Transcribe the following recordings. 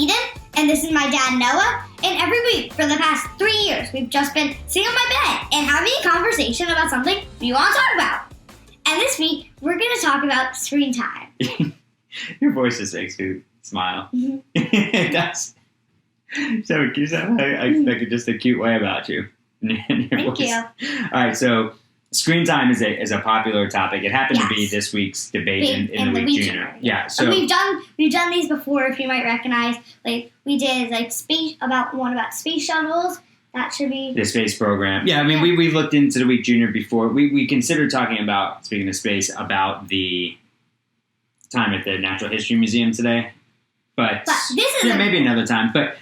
Eden, and this is my dad, Noah. And every week for the past 3 years, we've just been sitting on my bed and having a conversation about something we want to talk about. And this week, we're going to talk about screen time. Your voice just makes me smile. Mm-hmm. It does. So you sound I expected just a cute way about you. Thank you. All right, so screen time is a popular topic. It happened to be this week's debate in the Week Junior. Yeah, so and we've done these before. If you might recognize, like we did like one about space shuttles. That should be the space program. Yeah, I mean we've looked into the Week Junior before. We considered talking about, speaking of space, about the time at the Natural History Museum today. But this is maybe another time. But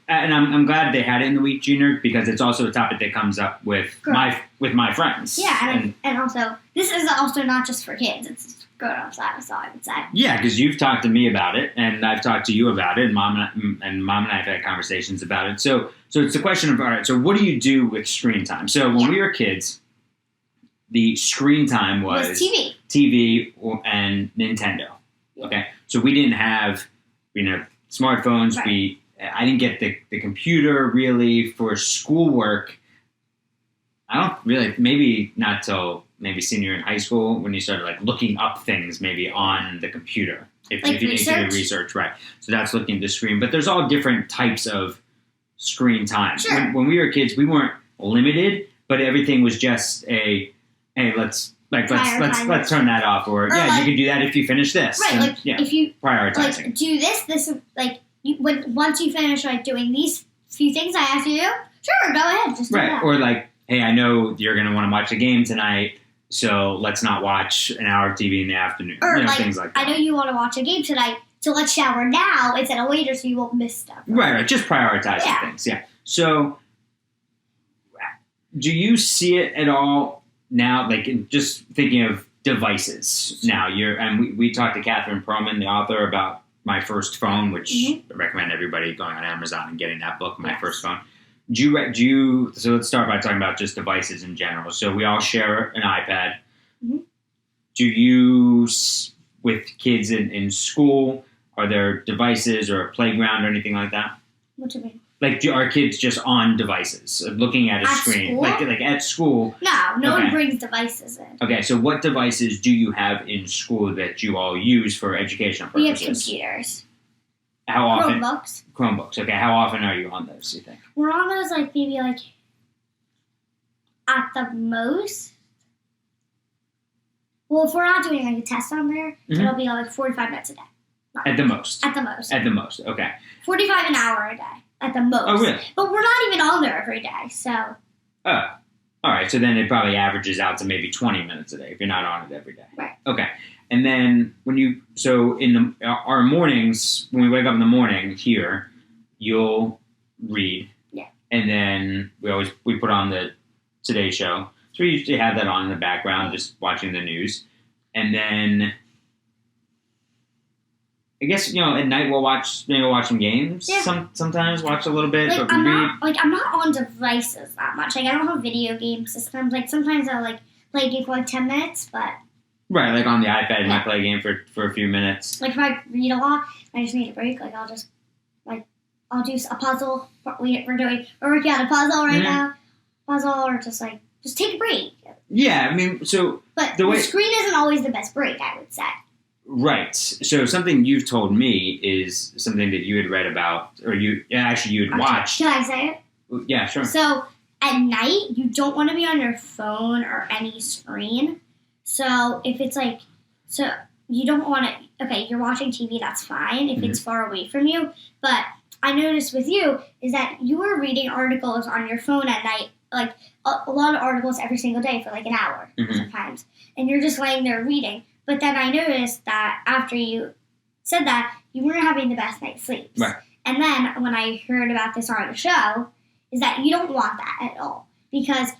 and I'm glad they had it in the Week Junior because it's also a topic that comes up with my friends. Yeah, and also this is also not just for kids; it's grown-ups. That's all I would say. Yeah, because you've talked to me about it, and I've talked to you about it, and Mom and I have had conversations about it. So it's a question of, all right, so what do you do with screen time? So when we were kids, the screen time was TV and Nintendo. Yeah. Okay, so we didn't have smartphones. Right. I didn't get the computer really for schoolwork. I don't really, maybe not till maybe senior in high school when you started like looking up things maybe on the computer. If you did research, right. So that's looking at the screen. But there's all different types of screen time. Sure. When we were kids, we weren't limited, but everything was just let's turn that off, or you can do that if you finish this. Right, if you prioritizing. Do this once you finish doing these few things I asked you to do, sure, go ahead, just do that. Or hey, I know you're going to want to watch a game tonight, so let's not watch an hour of TV in the afternoon. Or things like that. I know you want to watch a game tonight, so let's shower now instead of later so you won't miss stuff. Right, just prioritizing things, yeah. So, do you see it at all now, just thinking of devices now? We talked to Catherine Perlman, the author, about My First Phone, which I recommend everybody going on Amazon and getting that book, My First Phone. So let's start by talking about just devices in general. So we all share an iPad. Mm-hmm. Do you, with kids in school, are there devices or a playground or anything like that? What do you mean? Are kids just on devices, looking at a screen? School? Like at school? No one brings devices in. Okay, so what devices do you have in school that you all use for educational purposes? We have computers. How often? Chromebooks. Okay, how often are you on those, do you think? We're on those maybe at the most. Well, if we're not doing a test on there, it'll be 45 minutes a day. At the most? At the most. At the most, okay. 45 an hour a day, at the most. Oh, really? But we're not even on there every day, so. Oh, all right. So then it probably averages out to maybe 20 minutes a day if you're not on it every day. Right. Okay. And then in our mornings, when we wake up in the morning here, you'll read. Yeah. And then we put on the Today Show. So we usually have that on in the background, just watching the news. And then I guess, at night we'll watch some games. Yeah. Sometimes watch a little bit, but we read. I'm not on devices that much. I don't have video game systems. Sometimes I'll play a game for 10 minutes, but. Right, on the iPad, you might play a game for a few minutes. If I read a lot, I just need a break. I'll just I'll do a puzzle. We're working on a puzzle right now. Puzzle, or just take a break. Yeah, I mean, so. But the screen isn't always the best break, I would say. Right. So something you've told me is something that you had read about, or you had watched. Can I say it? Yeah, sure. So at night, you don't want to be on your phone or any screen. So if it's you don't want to. Okay, you're watching TV. That's fine if it's far away from you. But I noticed with you is that you were reading articles on your phone at night, a lot of articles every single day for an hour sometimes, and you're just laying there reading. But then I noticed that after you said that, you weren't having the best night's sleeps. Right. And then when I heard about this on the show, is that you don't want that at all, because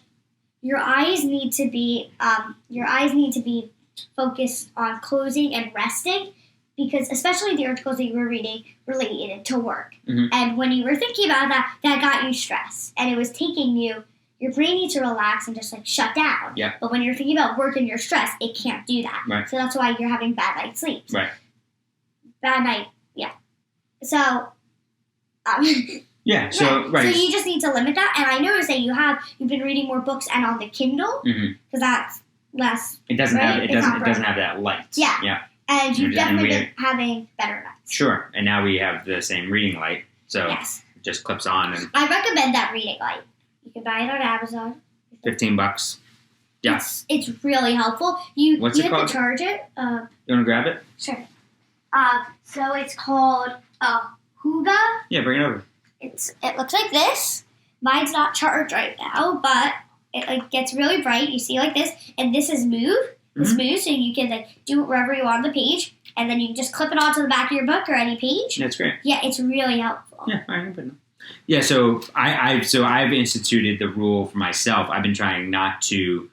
your eyes need to be focused on closing and resting, because especially the articles that you were reading related to work. Mm-hmm. And when you were thinking about that got you stressed, and it was taking you. Your brain needs to relax and just shut down. Yeah. But when you're thinking about work and you're stressed, it can't do that. Right. So that's why you're having bad night sleeps. Right. Bad night, yeah. So Yeah. So right. So you just need to limit that. And I noticed that you've been reading more books and on the Kindle because that's less. It doesn't right? have it doesn't have that light. Yeah. Yeah. And you've definitely been having better nights. Sure. And now we have the same reading light, so yes. it just clips on. And I recommend that reading light. You can buy it on Amazon. $15. Yeah. It's really helpful. You What's you it have called? to charge it. You want to grab it? Sure. So it's called Huga. Yeah, bring it over. It looks like this. Mine's not charged right now, but it gets really bright. You see like this, and this is move. This moves, so you can like do it wherever you want on the page, and then you can just clip it onto the back of your book or any page. That's great. Yeah, it's really helpful. Yeah, all right, I put it on. Yeah, so I've instituted the rule for myself. I've been trying not to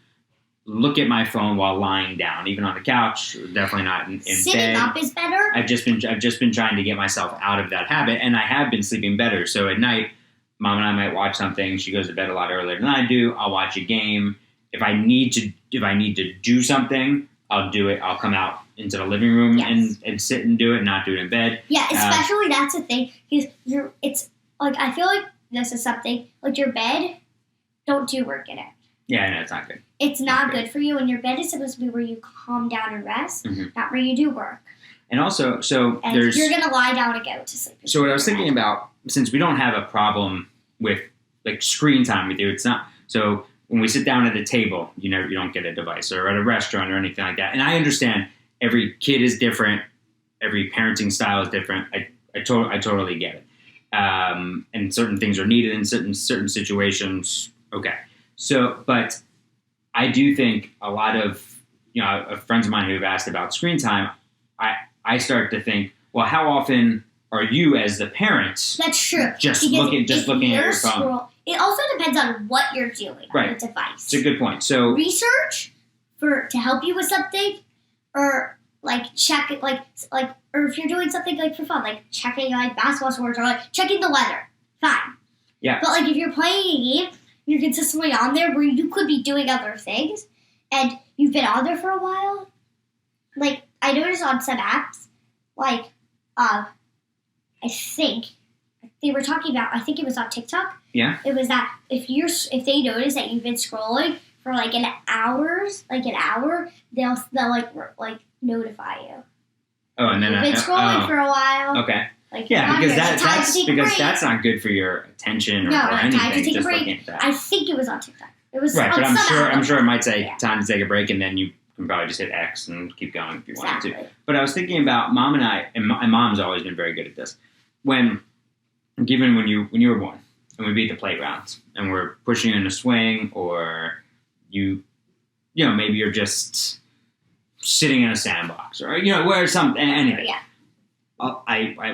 look at my phone while lying down, even on the couch. Definitely not in Sitting bed. up is better. I've just been trying to get myself out of that habit, and I have been sleeping better. So at night, Mom and I might watch something. She goes to bed a lot earlier than I do. I'll watch a game. If I need to do something, I'll do it. I'll come out into the living room and sit and do it, and not do it in bed. Yeah, especially that's the thing because it's like I feel like this is something like your bed. Don't do work in it. Yeah, no, it's not good. It's not good for you, and your bed is supposed to be where you calm down and rest, not where you do work. And also, and you're gonna lie down and go to sleep. So what I was thinking about, since we don't have a problem with like screen time with you, it's not so. When we sit down at a table, you don't get a device, or at a restaurant or anything like that. And I understand every kid is different, every parenting style is different. I totally get it. And certain things are needed in certain situations. Okay, so but I do think a lot of friends of mine who have asked about screen time, I start to think, well, how often are you as the parent? That's true. Just looking at your phone. It also depends on what you're doing on the device. It's a good point. So research to help you with something, or like check it, like or if you're doing something like for fun, like checking like basketball scores or like checking the weather, fine. Yeah. But like if you're playing a game, you're consistently on there where you could be doing other things, and you've been on there for a while. Like I noticed on some apps, like I think they were talking about. I think it was on TikTok. Yeah. It was that if they notice that you've been scrolling for like an hour, they'll like notify you. Oh, and then you've been scrolling for a while. Okay. Like yeah, because that's not good for your attention or anything. Time to take just a break. Looking at that. I think it was on TikTok. It was right, on but I'm sure it might say time to take a break, and then you can probably just hit X and keep going if you wanted to. Exactly. But I was thinking about Mom and I, and my mom's always been very good at this. Given when you were born, and we'd be at the playground, and we're pushing you in a swing, or maybe you're just sitting in a sandbox, or where anything. Yeah.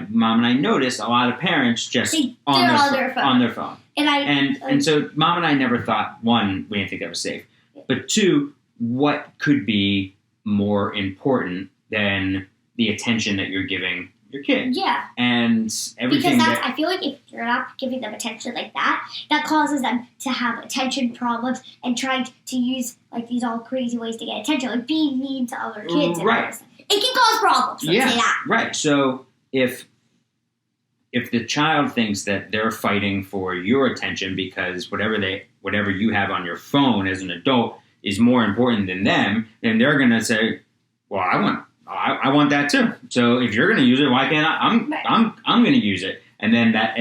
Mom and I noticed a lot of parents just on their phone. And so Mom and I never thought, one, we didn't think that was safe, but two, what could be more important than the attention that you're giving your kid? Yeah. And everything. Because I feel like if you're not giving them attention like that, that causes them to have attention problems and trying to use like these all crazy ways to get attention, like being mean to other kids. Right. It can cause problems. Let's say that. Right. So if the child thinks that they're fighting for your attention because whatever you have on your phone as an adult is more important than them, then they're going to say, "Well, I want that too. So if you're going to use it, why can't I? I'm going to use it." And then that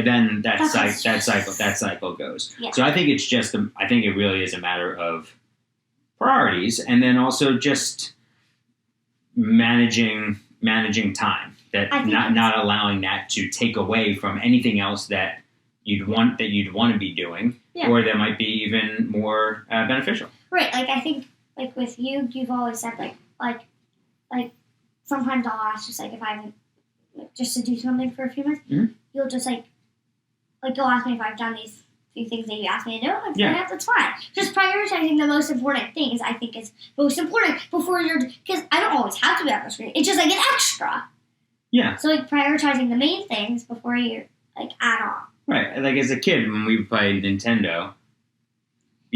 cycle goes. Yeah. So I think it's just I think it really is a matter of priorities, and then also just managing time, that not allowing that to take away from anything else that you'd want to be doing, or that might be even more beneficial. Right. Like I think like with you've always said like sometimes I'll ask just like if I'm just to do something for a few minutes, you'll just like you'll ask me if I've done these few things that you asked me to do. And yeah, that's fine. Just prioritizing the most important things I think is most important before because I don't always have to be on the screen. It's just like an extra. Yeah. So like prioritizing the main things before you like add on. Right. Like as a kid when we played Nintendo,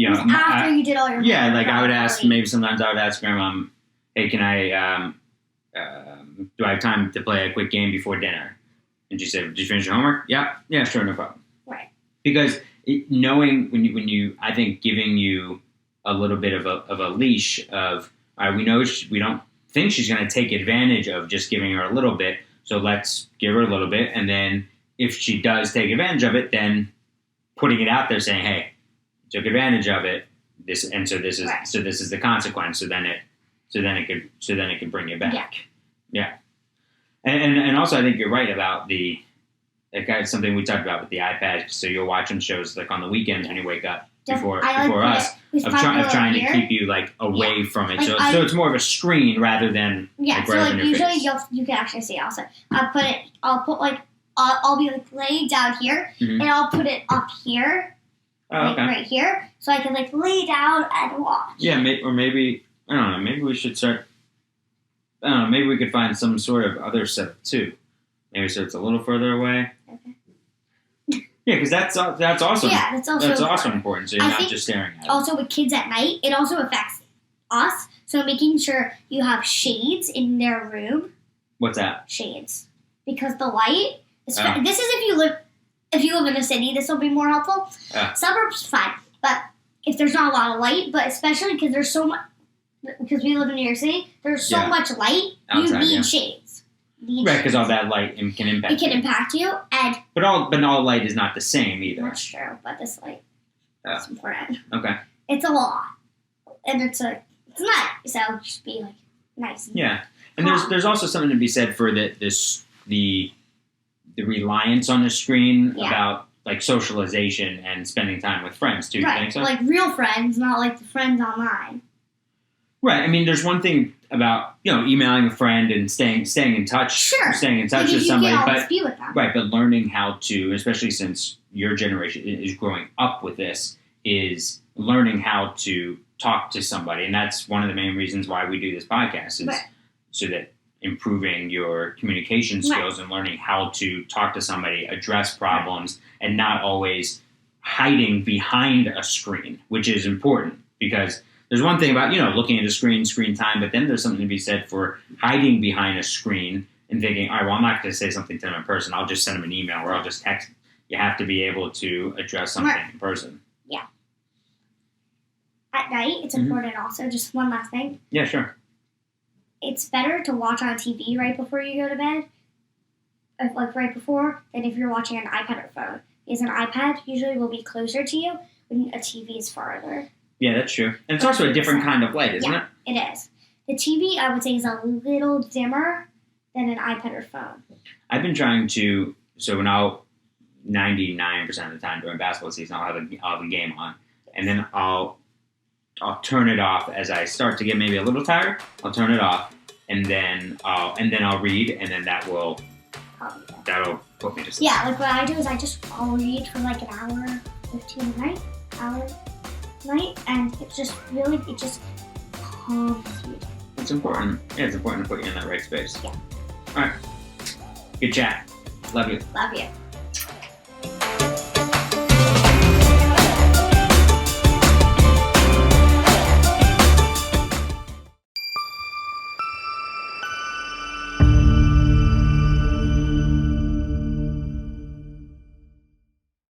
after you did all your I would ask, maybe sometimes I would ask my mom, "Hey, can I do I have time to play a quick game before dinner?" And she said, "Did you finish your homework?" Yeah, sure, no problem. Right. Because knowing when you, I think giving you a little bit of a leash of, all right, we know we don't think she's going to take advantage of just giving her a little bit, so let's give her a little bit, and then if she does take advantage of it, then putting it out there saying, "Hey, took advantage of it. This is the consequence." So then it could bring you back. Yeah. And also I think you're right about it's something we talked about with the iPad. So you'll watch them shows like on the weekends when you wake up before us of trying to keep you like away from it. Like so it's more of a screen rather than like so like usually you can actually see also. I'll be like laying down here and I'll put it up here. Right here, so I can like lay down and watch. Yeah, or maybe I don't know. Maybe we should start. I don't know. Maybe we could find some sort of other setup too. Maybe so it's a little further away. Okay. Yeah, because that's awesome. Yeah, that's also important. So you're not just staring at it. Also, with kids at night, it also affects us. So making sure you have shades in their room. What's that? Shades, because the light. This is if you live in a city, this will be more helpful. Suburbs, fine. But if there's not a lot of light, but especially because there's so much, because we live in New York City, there's so much light, outside, you need shades. Right, because all that light can impact you. It can impact you. But all light is not the same either. That's true, but this light is important. Okay. It's a lot. And it's not, so just be like nice. Yeah. And there's also something to be said for the reliance on the screen about like socialization and spending time with friends too. Right, you think so? Like real friends, not like the friends online. Right. I mean, there's one thing about emailing a friend and staying in touch. Sure. Staying in touch with somebody, but be with them. Right. But learning how to, especially since your generation is growing up with this, is learning how to talk to somebody, and that's one of the main reasons why we do this podcast is so that. Improving your communication skills and learning how to talk to somebody, address problems, and not always hiding behind a screen, which is important because there's one thing about, looking at a screen time, but then there's something to be said for hiding behind a screen and thinking, all right, well, I'm not going to say something to them in person. I'll just send them an email or I'll just text. You have to be able to address something in person. Yeah. At night, it's important also. Just one last thing. Yeah, sure. It's better to watch on TV right before you go to bed, like right before, than if you're watching an iPad or phone. Because an iPad usually will be closer to you when a TV is farther. Yeah, that's true. And it's also a different kind of light, isn't it? It is. The TV, I would say, is a little dimmer than an iPad or phone. I've been trying to, so when 99% of the time during basketball season, I'll have a game on, and then I'll turn it off as I start to get maybe a little tired. I'll turn it off, and then I'll read, and then that'll put me to sleep. Yeah, like what I do is I'll read for like an hour, 15 a night, and it just calms me. It's important. Yeah, it's important to put you in that right space. Yeah. All right. Good chat. Love you. Love you.